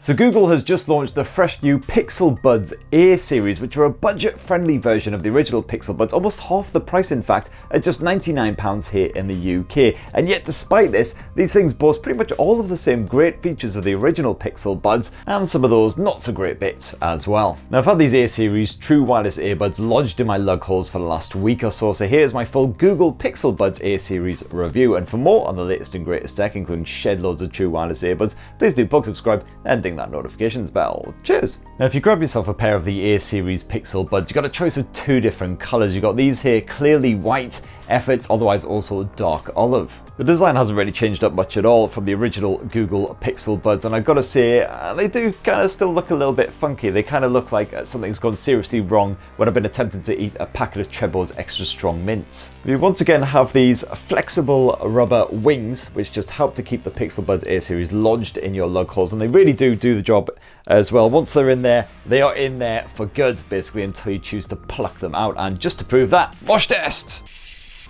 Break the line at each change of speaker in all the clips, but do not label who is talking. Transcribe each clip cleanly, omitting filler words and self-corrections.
So Google has just launched the fresh new Pixel Buds Air series, which are a budget-friendly version of the original Pixel Buds, almost half the price in fact, at just £99 here in the UK. And yet despite this, these things boast pretty much all of the same great features of the original Pixel Buds, and some of those not so great bits as well. Now I've had these Air series true wireless earbuds lodged in my lug holes for the last week or so here's my full Google Pixel Buds Air series review. And for more on the latest and greatest tech, including shed loads of true wireless earbuds, please do subscribe and ding that notifications bell. Cheers! Now if you grab yourself a pair of the Air series Pixel Buds, you've got a choice of two different colours. You've got these here, clearly white efforts, otherwise also dark olive. The design hasn't really changed up much at all from the original Google Pixel Buds, and I've got to say, they do kind of still look a little bit funky. They kind of look like something's gone seriously wrong when I've been attempting to eat a packet of Trebord's extra strong mints. We once again have these flexible rubber wings, which just help to keep the Pixel Buds Air series lodged in your lug holes, and they really do the job as well. Once they're in there, they are in there for good, basically, until you choose to pluck them out. And just to prove that, wash test!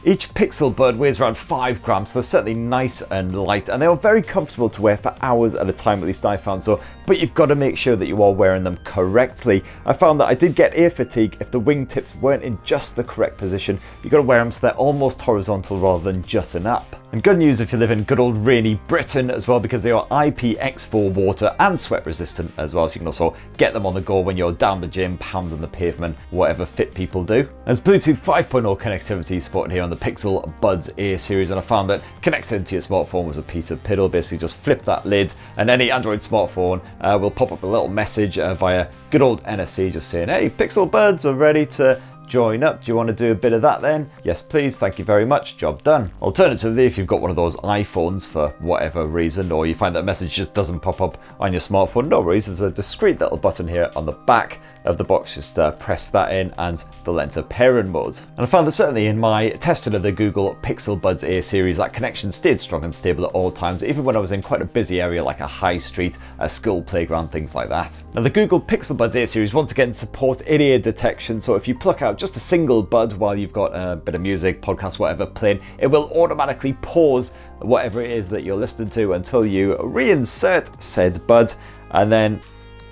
Each Pixel Bud weighs around 5 grams, so they're certainly nice and light, and they are very comfortable to wear for hours at a time, at least I found so, but you've got to make sure that you are wearing them correctly. I found that I did get ear fatigue if the wingtips weren't in just the correct position. You've got to wear them so they're almost horizontal rather than jutting up. And good news if you live in good old rainy Britain as well, because they are IPX4 water and sweat resistant as well, so you can also get them on the go when you're down the gym, pounding the pavement, whatever fit people do. There's Bluetooth 5.0 connectivity supported here on the Pixel Buds Air series, and I found that connecting to your smartphone was a piece of piddle. Basically just flip that lid and any Android smartphone will pop up a little message via good old NFC just saying, hey, Pixel Buds are ready to join up. Do you want to do a bit of that then? Yes please, thank you very much, job done. Alternatively, if you've got one of those iPhones for whatever reason, or you find that a message just doesn't pop up on your smartphone, no worries, there's a discreet little button here on the back of the box. Just press that in and they'll enter pairing mode. And I found that certainly in my testing of the Google Pixel Buds Air series, that connection stayed strong and stable at all times, even when I was in quite a busy area like a high street, a school playground, things like that. Now the Google Pixel Buds Air series once again support in-ear detection, so if you pluck out just a single bud while you've got a bit of music, podcast, whatever playing, it will automatically pause whatever it is that you're listening to until you reinsert said bud, and then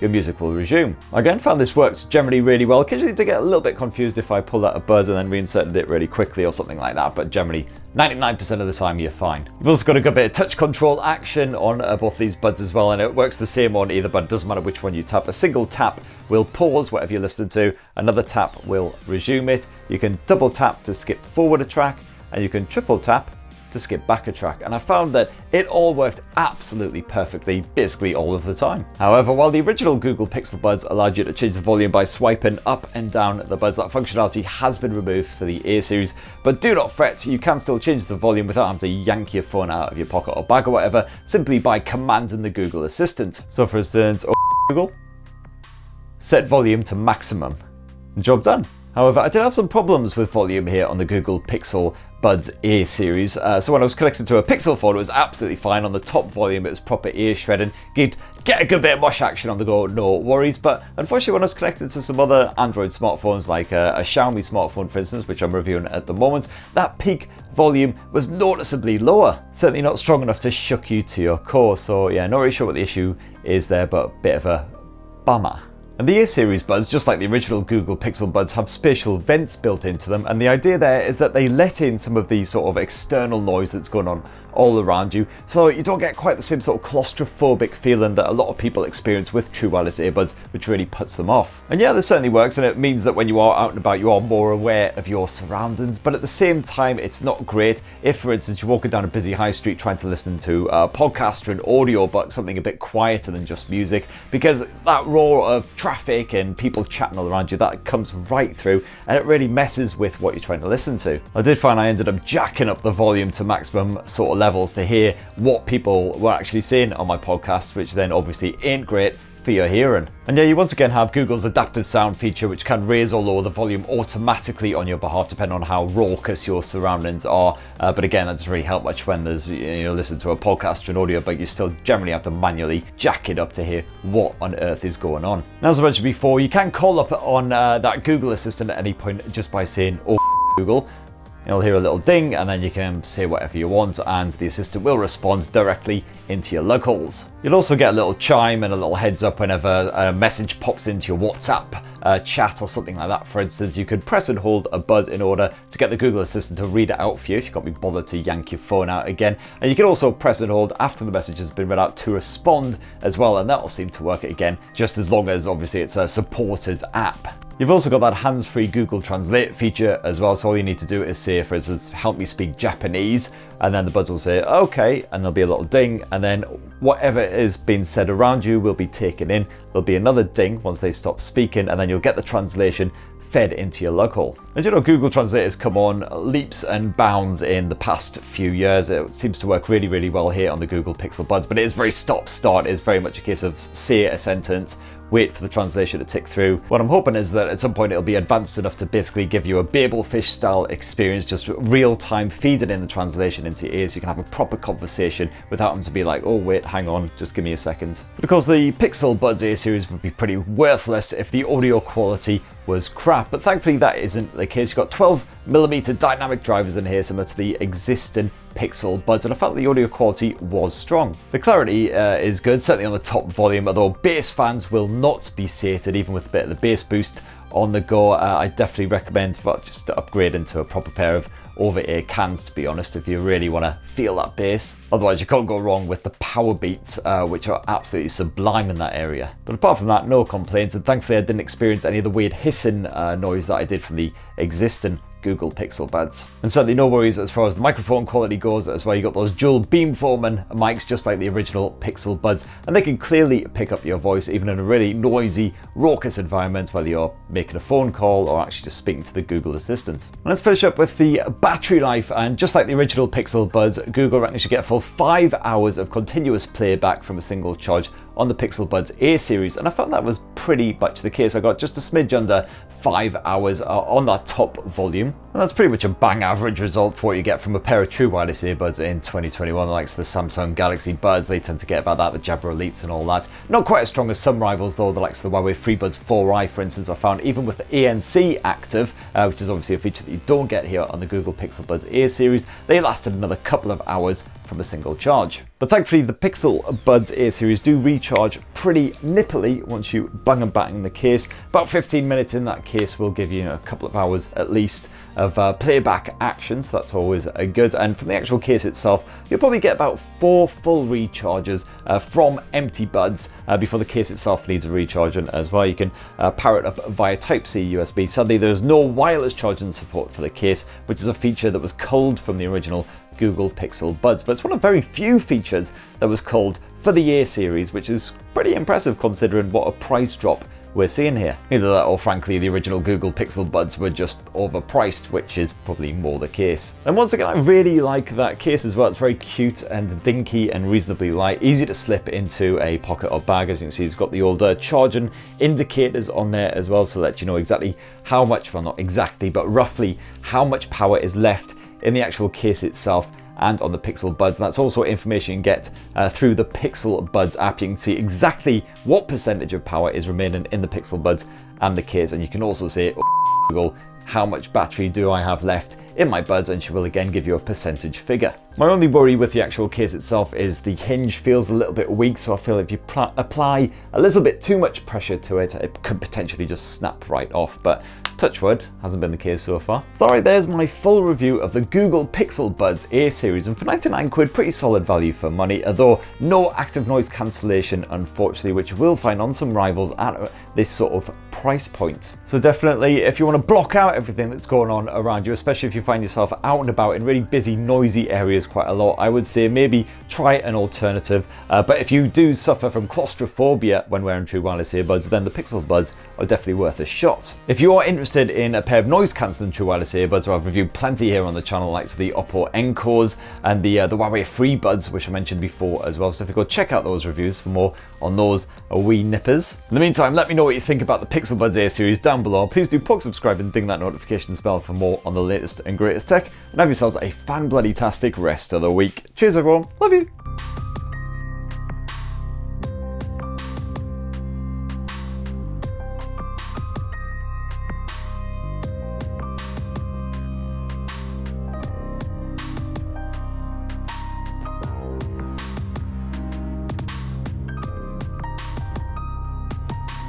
your music will resume. I again found this worked generally really well. Occasionally to get a little bit confused if I pulled out a bud and then reinserted it really quickly or something like that, but generally 99% of the time you're fine. You've also got a good bit of touch control action on both these buds as well, and it works the same on either bud. Doesn't matter which one you tap. A single tap will pause whatever you're listening to, another tap will resume it. You can double tap to skip forward a track, and you can triple tap to skip back a track, and I found that it all worked absolutely perfectly basically all of the time. However, while the original Google Pixel Buds allowed you to change the volume by swiping up and down the buds, that functionality has been removed for the Air series. But do not fret, you can still change the volume without having to yank your phone out of your pocket or bag or whatever, simply by commanding the Google Assistant. So for instance, Google, set volume to maximum. Job done. However, I did have some problems with volume here on the Google Pixel Buds Air series. So when I was connected to a Pixel phone, it was absolutely fine. On the top volume, it was proper ear shredding. You'd get a good bit of mush action on the go, no worries. But unfortunately, when I was connected to some other Android smartphones, like a Xiaomi smartphone, for instance, which I'm reviewing at the moment, that peak volume was noticeably lower. Certainly not strong enough to shook you to your core. So yeah, not really sure what the issue is there, but a bit of a bummer. And the Air series buds, just like the original Google Pixel Buds, have spatial vents built into them, and the idea there is that they let in some of the sort of external noise that's going on all around you, so you don't get quite the same sort of claustrophobic feeling that a lot of people experience with true wireless earbuds, which really puts them off. And yeah, this certainly works, and it means that when you are out and about, you are more aware of your surroundings, but at the same time, it's not great if, for instance, you're walking down a busy high street trying to listen to a podcast or an audiobook, something a bit quieter than just music, because that roar of traffic and people chatting all around you, that comes right through, and it really messes with what you're trying to listen to. I did find I ended up jacking up the volume to maximum sort of levels to hear what people were actually saying on my podcast, which then obviously ain't great for your hearing. And yeah, you once again have Google's adaptive sound feature, which can raise or lower the volume automatically on your behalf depending on how raucous your surroundings are. But again, that doesn't really help much when there's, you know, listen to a podcast or an audio, but you still generally have to manually jack it up to hear what on earth is going on. Now, as I mentioned before, you can call up on that Google Assistant at any point just by saying, "Oh, Google," You'll hear a little ding, and then you can say whatever you want, and the assistant will respond directly into your locals. You'll also get a little chime and a little heads up whenever a message pops into your WhatsApp chat or something like that. For instance, you could press and hold a bud in order to get the Google Assistant to read it out for you if you can't be bothered to yank your phone out again. And you can also press and hold after the message has been read out to respond as well, and that will seem to work again, just as long as obviously it's a supported app. You've also got that hands-free Google Translate feature as well, so all you need to do is say, for instance, help me speak Japanese, and then the buds will say, okay, and there'll be a little ding, and then whatever is being said around you will be taken in. There'll be another ding once they stop speaking, and then you'll get the translation fed into your local. And you know, Google Translate has come on leaps and bounds in the past few years. It seems to work really, really well here on the Google Pixel Buds, but it is very stop-start. It's very much a case of say a sentence, wait for the translation to tick through. What I'm hoping is that at some point it'll be advanced enough to basically give you a Babelfish style experience, just real-time feeding in the translation into your ears. You can have a proper conversation without them to be like, oh wait, hang on, just give me a second. But of course the Pixel Buds A series would be pretty worthless if the audio quality was crap, but thankfully that isn't the case. You've got 12mm dynamic drivers in here, similar to the existing Pixel Buds, and I felt the audio quality was strong. The clarity is good, certainly on the top volume, although bass fans will not be sated even with a bit of the bass boost on the go. I definitely recommend just to upgrade into a proper pair of over-ear cans, to be honest, if you really want to feel that bass. Otherwise you can't go wrong with the power beats, which are absolutely sublime in that area. But apart from that, no complaints, and thankfully I didn't experience any of the weird hissing noise that I did from the existing Google Pixel Buds. And certainly no worries as far as the microphone quality goes as well. You got those dual beamforming mics just like the original Pixel Buds, and they can clearly pick up your voice even in a really noisy, raucous environment, whether you're making a phone call or actually just speaking to the Google Assistant. And let's finish up with the battery life, and just like the original Pixel Buds, Google reckons you get a full 5 hours of continuous playback from a single charge on the Pixel Buds A series, and I found that was pretty much the case. I got just a smidge under 5 hours on that top volume, and that's pretty much a bang average result for what you get from a pair of true wireless earbuds in 2021, like the Samsung Galaxy Buds. They tend to get about that, the Jabra Elites and all that. Not quite as strong as some rivals though, the likes of the Huawei FreeBuds 4i, for instance. I found even with the ANC active, which is obviously a feature that you don't get here on the Google Pixel Buds A series, they lasted another couple of hours from a single charge. But thankfully the Pixel Buds A series do recharge pretty nippily once you bang and bang the case. About 15 minutes in that case will give you a couple of hours at least of playback action, so that's always a good. And from the actual case itself, you'll probably get about 4 full recharges from empty buds before the case itself needs a recharging as well. You can power it up via Type-C USB. Sadly, there's no wireless charging support for the case, which is a feature that was culled from the original Google Pixel Buds, but it's one of very few features that was culled for the A series, which is pretty impressive considering what a price drop we're seeing here. Either that or frankly the original Google Pixel Buds were just overpriced, which is probably more the case. And once again, I really like that case as well. It's very cute and dinky and reasonably light, easy to slip into a pocket or bag. As you can see, it's got the older charging indicators on there as well, so that you know exactly how much, well not exactly, but roughly how much power is left in the actual case itself and on the Pixel Buds. And that's also information you get through the Pixel Buds app. You can see exactly what percentage of power is remaining in the Pixel Buds and the case, and you can also say, oh, Google, how much battery do I have left in my buds, and she will again give you a percentage figure. My only worry with the actual case itself is the hinge feels a little bit weak, so I feel if you apply a little bit too much pressure to it, it could potentially just snap right off, but touch wood, hasn't been the case so far. So alright, there's my full review of the Google Pixel Buds A series, and for 99 quid, pretty solid value for money, although no active noise cancellation, unfortunately, which you will find on some rivals at this sort of price point. So definitely, if you want to block out everything that's going on around you, especially if you find yourself out and about in really busy, noisy areas quite a lot, I would say maybe try an alternative. But if you do suffer from claustrophobia when wearing true wireless earbuds, then the Pixel Buds are definitely worth a shot. If you are interested in a pair of noise cancelling true wireless earbuds, I've reviewed plenty here on the channel, like the Oppo Encores and the Huawei FreeBuds, which I mentioned before as well. So if you go check out those reviews for more on those wee nippers. In the meantime, let me know what you think about the Pixel Buds A series down below. Please do poke subscribe and ding that notifications bell for more on the latest and greatest tech. And have yourselves a fan-bloody-tastic rest of the week. Cheers everyone, love you!